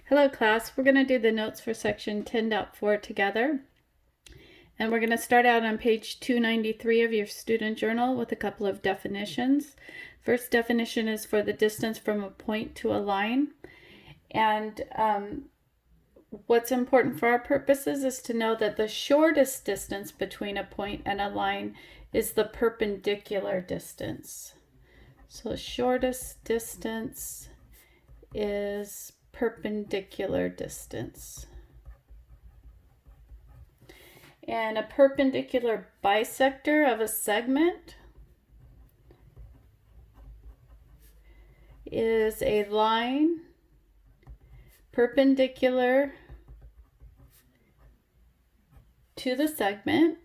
Hello class, we're going to do the notes for section 10.4 together. And we're going to start out on page 293 of your student journal with a couple of definitions. First definition is for the distance from a point to a line. And what's important for our purposes is to know that the shortest distance between a point and a line is the perpendicular distance. So shortest distance is perpendicular distance. And a perpendicular bisector of a segment is a line perpendicular to the segment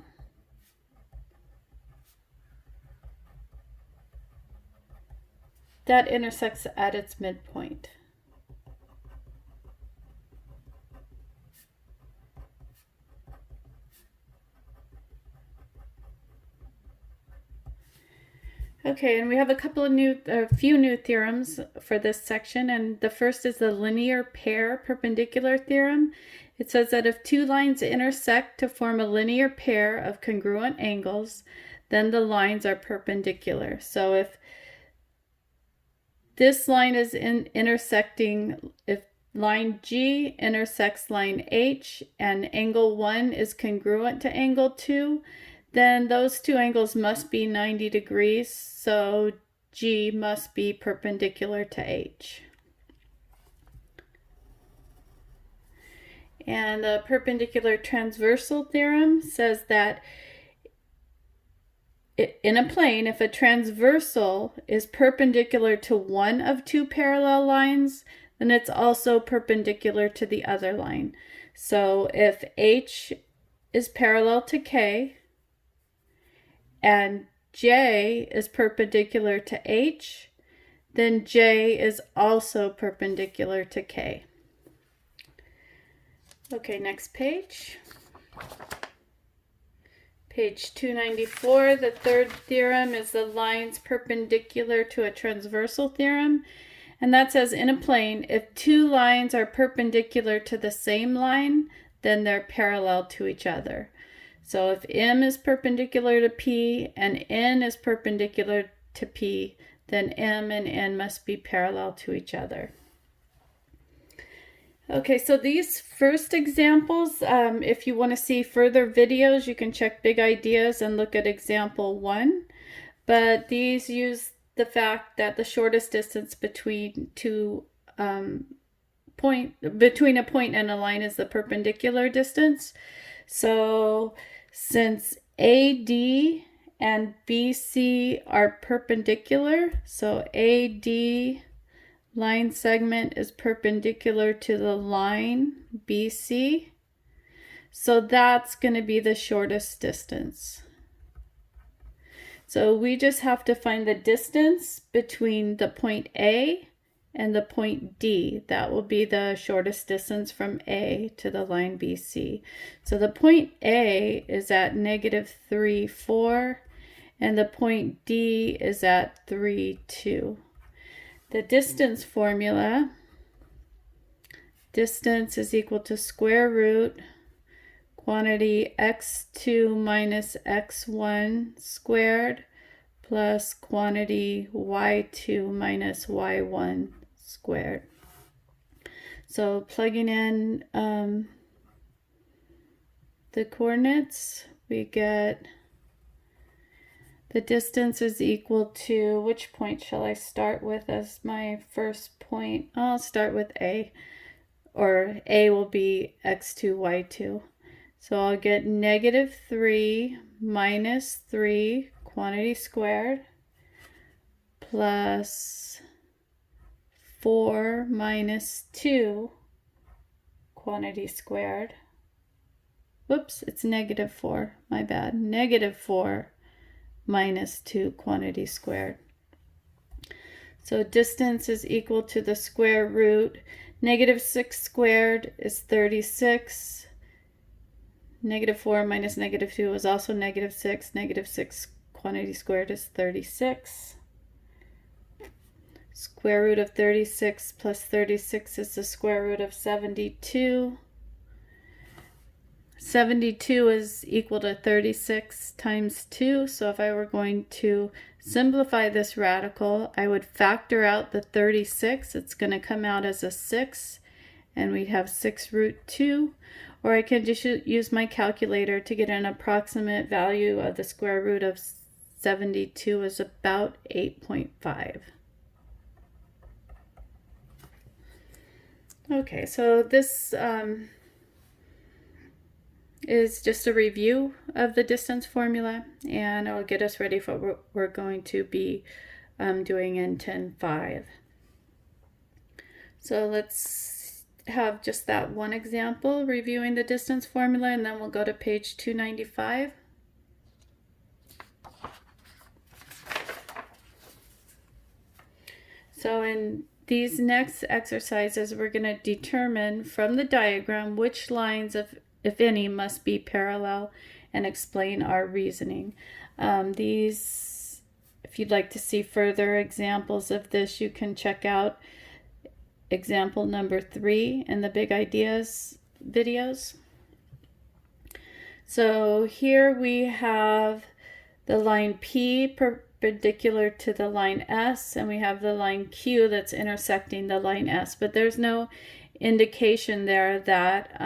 that intersects at its midpoint. Okay, and we have a few new theorems for this section, and the first is the linear pair perpendicular theorem. It says that if two lines intersect to form a linear pair of congruent angles, then the lines are perpendicular. So if this line is intersecting, if line G intersects line H and angle 1 is congruent to angle 2, then those two angles must be 90 degrees, so G must be perpendicular to H. And the perpendicular transversal theorem says that in a plane, if a transversal is perpendicular to one of two parallel lines, then it's also perpendicular to the other line. So if H is parallel to K and J is perpendicular to H, then J is also perpendicular to K. Okay, next page. Page 294, the third theorem is the lines perpendicular to a transversal theorem. And that says in a plane, if two lines are perpendicular to the same line, then they're parallel to each other. So if M is perpendicular to P and N is perpendicular to P, then M and N must be parallel to each other. Okay, so these first examples, if you want to see further videos, you can check Big Ideas and look at example 1. But these use the fact that the shortest distance between a point and a line is the perpendicular distance. So since AD and BC are perpendicular, so AD line segment is perpendicular to the line BC, so that's going to be the shortest distance. So we just have to find the distance between the point A and the point D. That will be the shortest distance from A to the line BC. So the point A is at -3, 4, and the point D is at 3, 2. The distance formula, distance is equal to square root quantity x2 minus x1 squared plus quantity y2 minus y1 squared. So plugging in the coordinates, we get the distance is equal to, which point shall I start with as my first point? I'll start with A, or A will be x2, y2. So I'll get -3 minus 3 quantity squared plus 4 minus 2 quantity squared. Whoops, it's -4, my bad. -4 minus 2 quantity squared. So distance is equal to the square root. -6 squared is 36. -4 minus -2 is also -6. -6 quantity squared is 36. Square root of 36 plus 36 is the square root of 72. 72 is equal to 36 times 2. So if I were going to simplify this radical, I would factor out the 36. It's going to come out as a 6, and we'd have 6 root 2. Or I can just use my calculator to get an approximate value of the square root of 72 is about 8.5. Okay, so this is just a review of the distance formula, and it'll get us ready for what we're going to be doing in 10.5. So let's have just that one example reviewing the distance formula, and then we'll go to page 295. So in these next exercises, we're going to determine from the diagram which lines, if any, must be parallel and explain our reasoning. These, if you'd like to see further examples of this, you can check out example number 3 in the Big Ideas videos. So here we have the line P perpendicular to the line S, and we have the line Q that's intersecting the line S, but there's no indication there that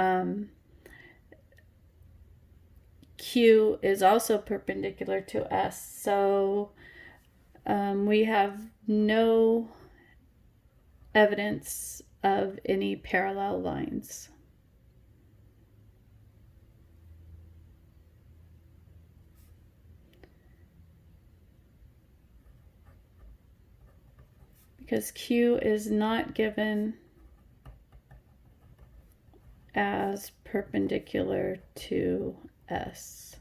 Q is also perpendicular to S. So we have no evidence of any parallel lines. Because Q is not given as perpendicular to S.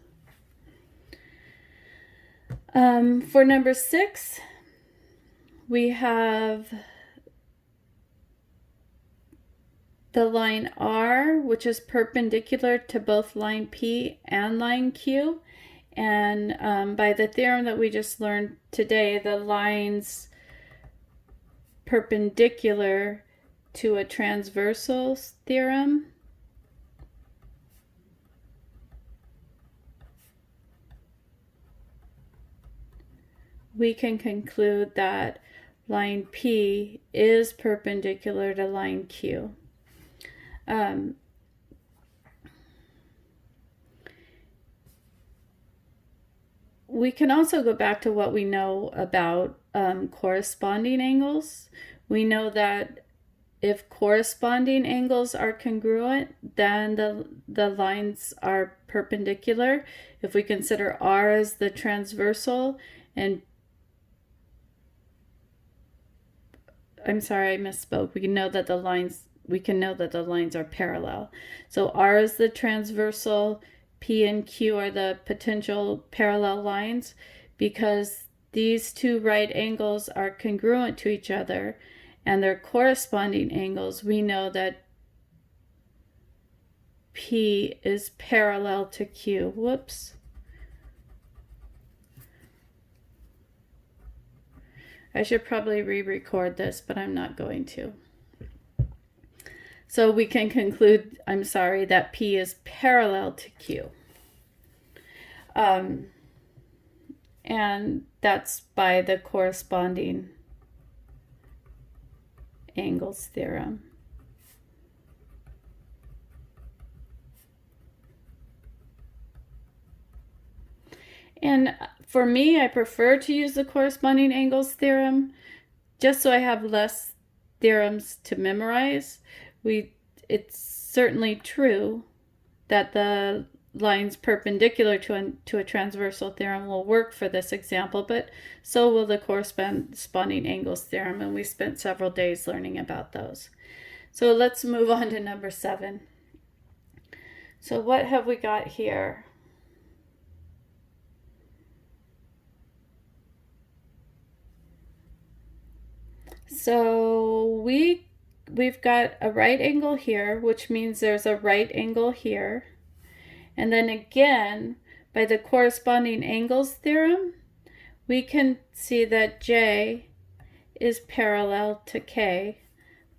For number 6, we have the line R, which is perpendicular to both line P and line Q. And by the theorem that we just learned today, the lines perpendicular to a transversal theorem we can conclude that line P is perpendicular to line Q. We can also go back to what we know about corresponding angles. We know that if corresponding angles are congruent, then the lines are perpendicular. If we consider R as the transversal, and I'm sorry, I misspoke. We can know that the lines are parallel. So R is the transversal, P and Q are the potential parallel lines. Because these two right angles are congruent to each other and their corresponding angles, we know that P is parallel to Q. Whoops. I should probably re-record this, but I'm not going to. So we can conclude, I'm sorry, that P is parallel to Q. And that's by the corresponding angles theorem. And for me, I prefer to use the corresponding angles theorem just so I have less theorems to memorize. It's certainly true that the lines perpendicular to a transversal theorem will work for this example, but so will the corresponding angles theorem, and we spent several days learning about those. So let's move on to number 7. So what have we got here? So we've got a right angle here, which means there's a right angle here. And then again, by the corresponding angles theorem, we can see that J is parallel to K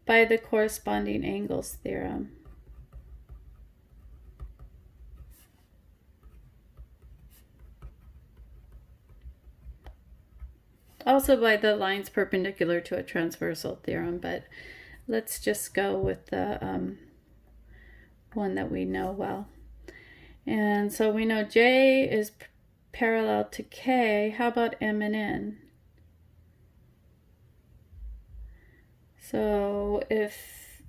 by the corresponding angles theorem. Also by the lines perpendicular to a transversal theorem, but let's just go with the one that we know well. And so we know J is parallel to K. How about M and N? So if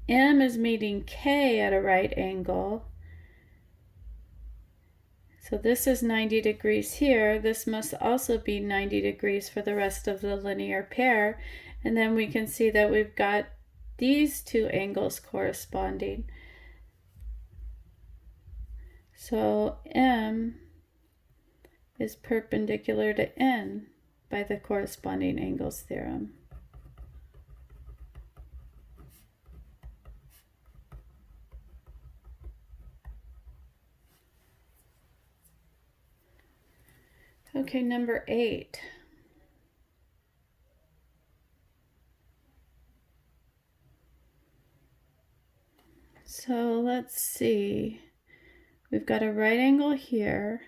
M is meeting K at a right angle, so this is 90 degrees here, this must also be 90 degrees for the rest of the linear pair. And then we can see that we've got these two angles corresponding. So M is perpendicular to N by the corresponding angles theorem. Okay, number 8. So let's see. We've got a right angle here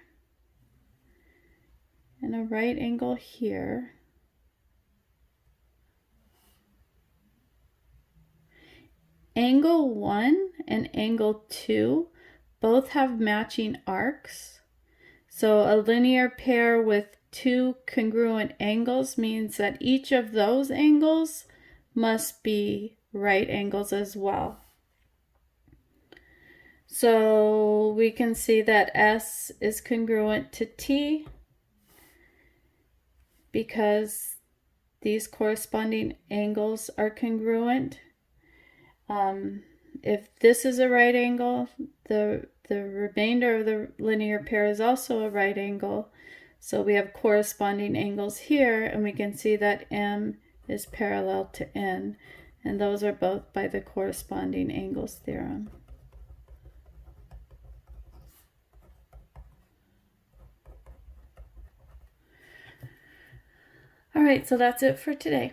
and a right angle here. Angle 1 and angle 2 both have matching arcs. So a linear pair with two congruent angles means that each of those angles must be right angles as well. So we can see that S is congruent to T because these corresponding angles are congruent. If this is a right angle, the remainder of the linear pair is also a right angle. So we have corresponding angles here, and we can see that M is parallel to N, and those are both by the corresponding angles theorem. All right, so that's it for today.